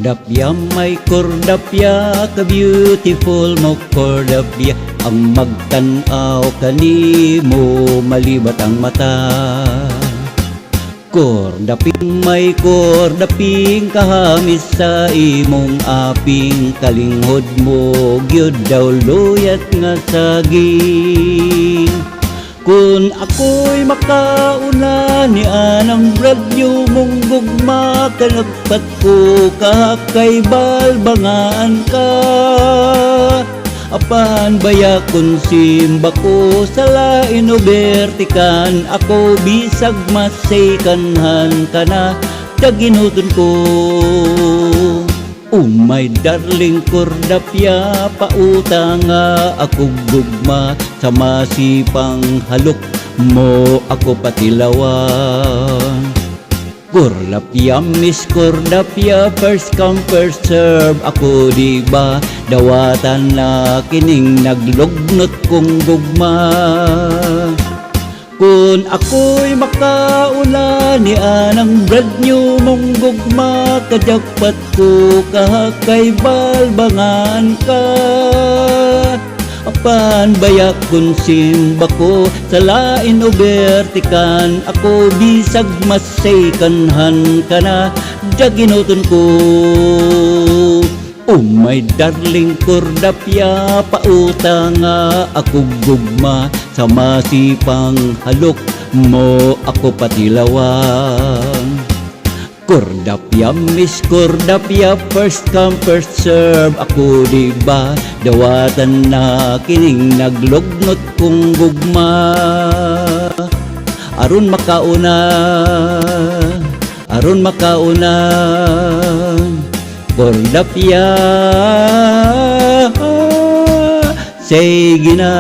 Kordapya, may kordapya, ka-beautiful mo kordapya. Ang magtanaw kanimo, malibat ang mata. Kordaping may kordaping, kahamis sa imong aping. Kalinghod mo, gyud daw luyat nga saging. Kung ako'y makauna ni anang radyo mong gugma, kalagpat ko kay balbangaan ka. Apan baya kung simba ko sa lain o bertikan, ako bisag masaykanhan ka na daginuton ko. Oh my darling kordapya, pauta nga ako gugma, sa masipang halok mo ako patilawan. Kordapya, miss kordapya, first come first serve ako diba, dawatan na kining naglugnot kong gugma. Kung ako'y makaula ni anang brad nyo mong gugma, kajakpat ko kay balbangan ka. Apan baya kung simba ko sa lain o bertikan, ako bisag masaykanhan ka na daginuton ko. Oh my darling kordapya, pauta nga ako gugma, sa masipang halok mo ako patilawan. Kordapya, miss kordapya, first come first serve ako diba, dawatan na kining naglugnot kong gugma. Aron makauna, aron makauna, kordapya, sige na.